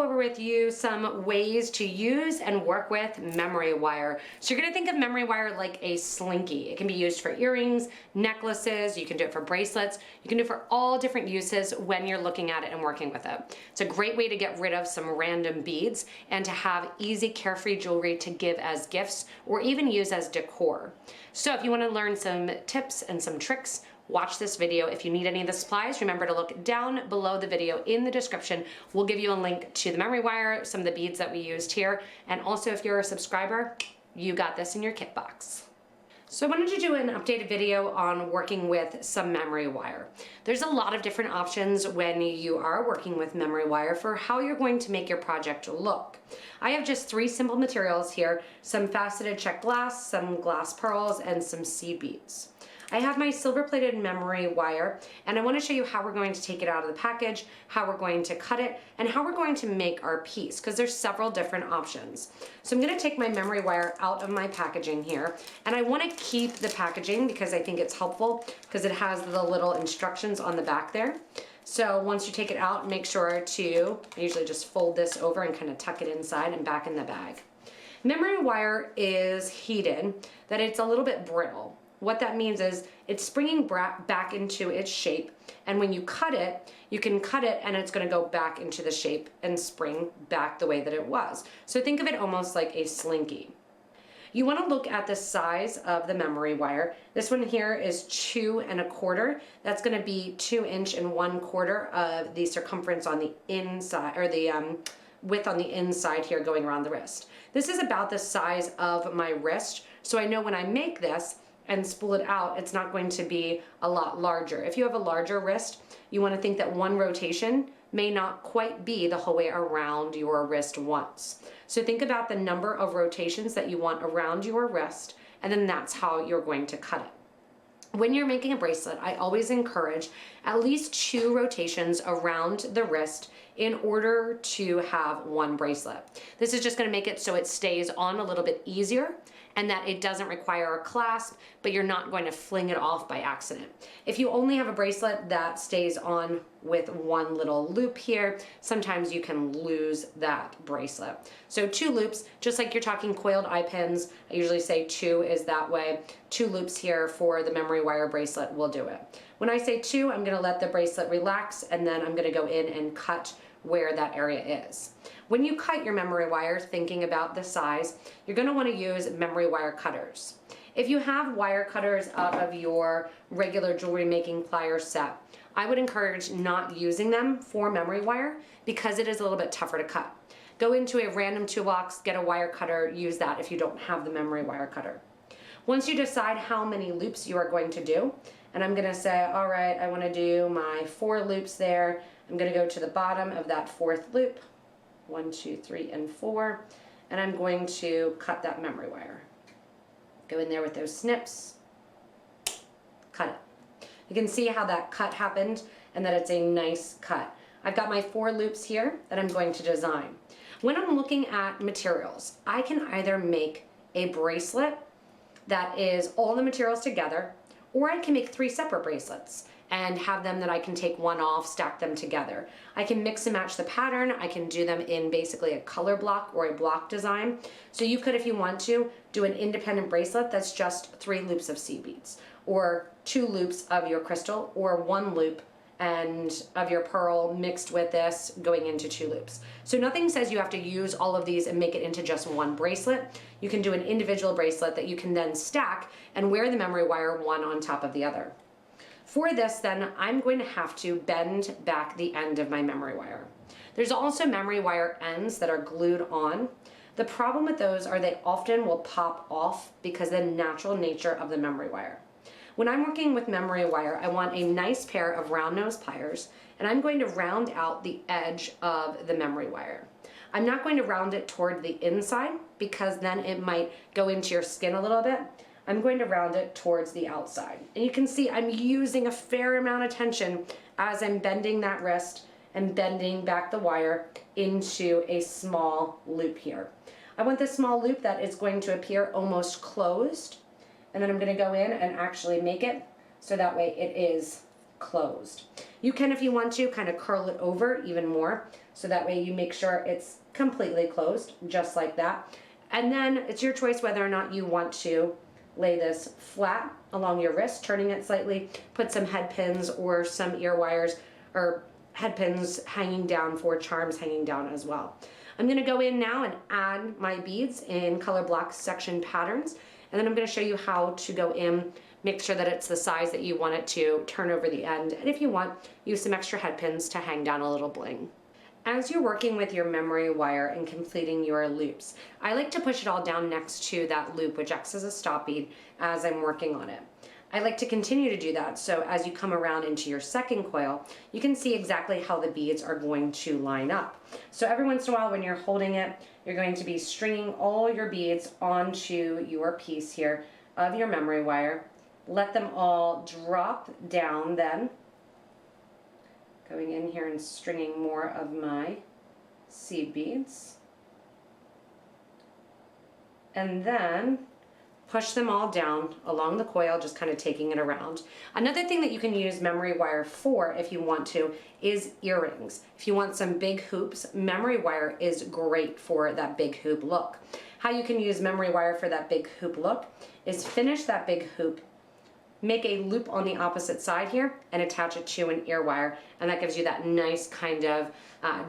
go over with you some ways to use and work with memory wire. So you're gonna think of memory wire like a slinky. It can be used for earrings, necklaces, you can do it for bracelets, you can do it for all different uses when you're looking at it and working with it. It's a great way to get rid of some random beads and to have easy, carefree jewelry to give as gifts or even use as decor. So if you wanna learn some tips and some tricks, watch this video. If you need any of the supplies, remember to look down below the video in the description. We'll give you a link to the memory wire, some of the beads that we used here, and also if you're a subscriber, you got this in your kit box. So I wanted to do an updated video on working with some memory wire. There's a lot of different options when you are working with memory wire for how you're going to make your project look. I have just 3 simple materials here, some faceted check glass, some glass pearls, and some seed beads. I have my silver plated memory wire, and I want to show you how we're going to take it out of the package, how we're going to cut it, and how we're going to make our piece, because there's several different options. So I'm going to take my memory wire out of my packaging here, and I want to keep the packaging because I think it's helpful because it has the little instructions on the back there. So once you take it out, make sure to, I usually just fold this over and kind of tuck it inside and back in the bag. Memory wire is heated, that it's a little bit brittle. What that means is it's springing back into its shape, and when you cut it, you can cut it and it's going to go back into the shape and spring back the way that it was. So think of it almost like a slinky. You want to look at the size of the memory wire. This one here is 2 1/4. That's going to be 2 1/4 of the circumference on the inside, or the width on the inside here going around the wrist. This is about the size of my wrist, so I know when I make this and spool it out, it's not going to be a lot larger. If you have a larger wrist, you want to think that one rotation may not quite be the whole way around your wrist once. So think about the number of rotations that you want around your wrist, and then that's how you're going to cut it. When you're making a bracelet, I always encourage at least 2 rotations around the wrist in order to have one bracelet. This is just going to make it so it stays on a little bit easier and that it doesn't require a clasp, but you're not going to fling it off by accident. If you only have a bracelet that stays on with one little loop here, sometimes you can lose that bracelet. So 2 loops, just like you're talking coiled eye pins, I usually say 2 is that way. 2 loops here for the memory wire bracelet will do it. When I say 2, I'm gonna let the bracelet relax, and then I'm gonna go in and cut where that area is. When you cut your memory wire, thinking about the size, you're going to want to use memory wire cutters. If you have wire cutters out of your regular jewelry making pliers set, I would encourage not using them for memory wire because it is a little bit tougher to cut. Go into a random toolbox, get a wire cutter, use that if you don't have the memory wire cutter. Once you decide how many loops you are going to do, and I'm going to say, all right, I want to do my 4 loops there. I'm going to go to the bottom of that 4th loop, 1, 2, 3, and 4, and I'm going to cut that memory wire. Go in there with those snips, cut it. You can see how that cut happened and that it's a nice cut. I've got my 4 loops here that I'm going to design. When I'm looking at materials, I can either make a bracelet that is all the materials together, or I can make 3 separate bracelets and have them that I can take one off, stack them together. I can mix and match the pattern. I can do them in basically a color block or a block design. So you could, if you want to, do an independent bracelet that's just 3 loops of seed beads, or 2 loops of your crystal, or 1 loop and of your pearl mixed with this going into 2 loops. So nothing says you have to use all of these and make it into just one bracelet. You can do an individual bracelet that you can then stack and wear the memory wire one on top of the other. For this then, I'm going to have to bend back the end of my memory wire. There's also memory wire ends that are glued on. The problem with those are they often will pop off because of the natural nature of the memory wire. When I'm working with memory wire, I want a nice pair of round nose pliers, and I'm going to round out the edge of the memory wire. I'm not going to round it toward the inside because then it might go into your skin a little bit. I'm going to round it towards the outside. And you can see I'm using a fair amount of tension as I'm bending that wrist and bending back the wire into a small loop here. I want this small loop that is going to appear almost closed, and then I'm going to go in and actually make it so that way it is closed. You can, if you want to, kind of curl it over even more, so that way you make sure it's completely closed, just like that. And then it's your choice whether or not you want to lay this flat along your wrist, turning it slightly, put some head pins or some ear wires or head pins hanging down for charms hanging down as well. I'm gonna go in now and add my beads in color block section patterns, and then I'm gonna show you how to go in, make sure that it's the size that you want it to, turn over the end, and if you want, use some extra head pins to hang down a little bling. As you're working with your memory wire and completing your loops, I like to push it all down next to that loop, which acts as a stop bead as I'm working on it. I like to continue to do that, so as you come around into your second coil, you can see exactly how the beads are going to line up. So every once in a while when you're holding it, you're going to be stringing all your beads onto your piece here of your memory wire. Let them all drop down then. Going in here and stringing more of my seed beads. And then push them all down along the coil, just kind of taking it around. Another thing that you can use memory wire for, if you want to, is earrings. If you want some big hoops, memory wire is great for that big hoop look. How you can use memory wire for that big hoop look is finish that big hoop, make a loop on the opposite side here, and attach it to an ear wire, and that gives you that nice kind of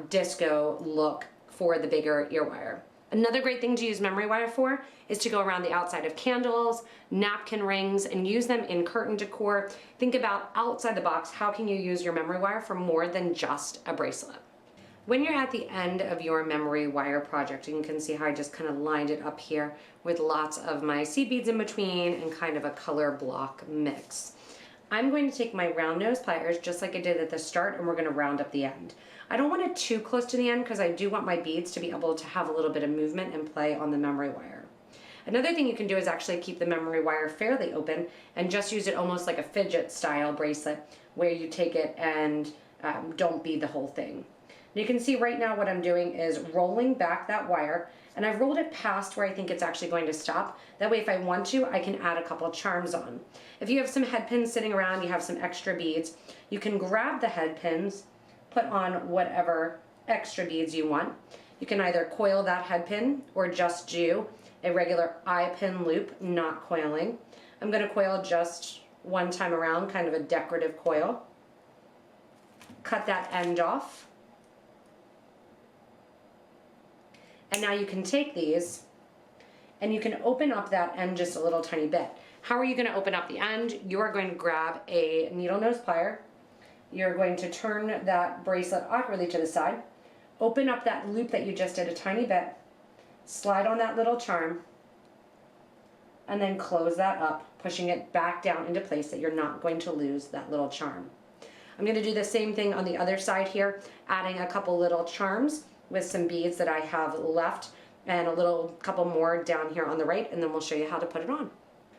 disco look for the bigger ear wire. Another great thing to use memory wire for is to go around the outside of candles, napkin rings, and use them in curtain decor. Think about outside the box, how can you use your memory wire for more than just a bracelet? When you're at the end of your memory wire project, and you can see how I just kind of lined it up here with lots of my seed beads in between and kind of a color block mix. I'm going to take my round nose pliers just like I did at the start, and we're going to round up the end. I don't want it too close to the end because I do want my beads to be able to have a little bit of movement and play on the memory wire. Another thing you can do is actually keep the memory wire fairly open and just use it almost like a fidget style bracelet, where you take it and don't bead the whole thing. You can see right now what I'm doing is rolling back that wire, and I've rolled it past where I think it's actually going to stop. That way if I want to, I can add a couple charms on. If you have some head pins sitting around, you have some extra beads, you can grab the head pins, put on whatever extra beads you want. You can either coil that head pin or just do a regular eye pin loop, not coiling. I'm going to coil just one time around, kind of a decorative coil. Cut that end off. And now you can take these and you can open up that end just a little tiny bit. How are you going to open up the end? You are going to grab a needle nose plier. You're going to turn that bracelet awkwardly to the side, open up that loop that you just did a tiny bit, slide on that little charm, and then close that up, pushing it back down into place so that you're not going to lose that little charm. I'm going to do the same thing on the other side here, adding a couple little charms with some beads that I have left and a couple more down here on the right, and then we'll show you how to put it on.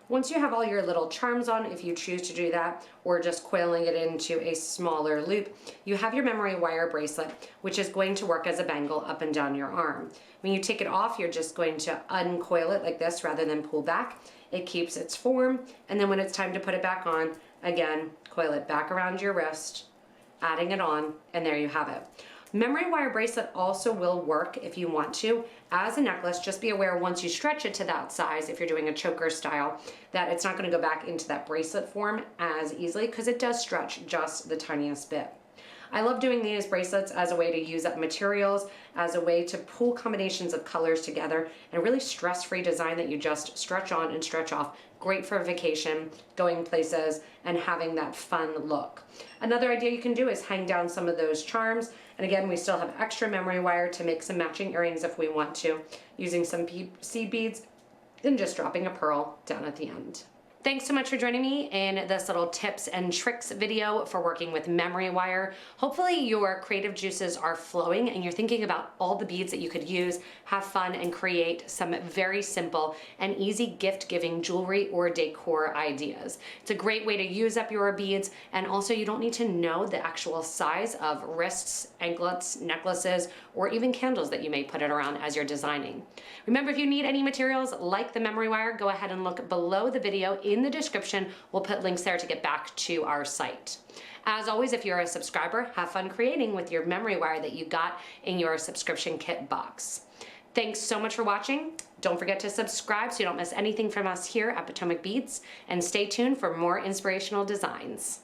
Once you have all your little charms on, if you choose to do that, or just coiling it into a smaller loop, you have your memory wire bracelet, which is going to work as a bangle up and down your arm. When you take it off, you're just going to uncoil it like this rather than pull back. It keeps its form, and then when it's time to put it back on, again, coil it back around your wrist, adding it on, and there you have it. Memory wire bracelet also will work if you want to as a necklace. Just be aware once you stretch it to that size, if you're doing a choker style, that it's not going to go back into that bracelet form as easily because it does stretch just the tiniest bit. I love doing these bracelets as a way to use up materials, as a way to pull combinations of colors together, and a really stress-free design that you just stretch on and stretch off. Great for vacation, going places, and having that fun look. Another idea you can do is hang down some of those charms. And again, we still have extra memory wire to make some matching earrings if we want to, using some seed beads and just dropping a pearl down at the end. Thanks so much for joining me in this little tips and tricks video for working with memory wire. Hopefully your creative juices are flowing and you're thinking about all the beads that you could use, have fun, and create some very simple and easy gift-giving jewelry or decor ideas. It's a great way to use up your beads, and also you don't need to know the actual size of wrists, anklets, necklaces, or even candles that you may put it around as you're designing. Remember, if you need any materials like the memory wire, go ahead and look below the video in the description. We'll put links there to get back to our site. As always, if you're a subscriber, have fun creating with your memory wire that you got in your subscription kit box. Thanks so much for watching. Don't forget to subscribe so you don't miss anything from us here at Potomac Beads, and stay tuned for more inspirational designs.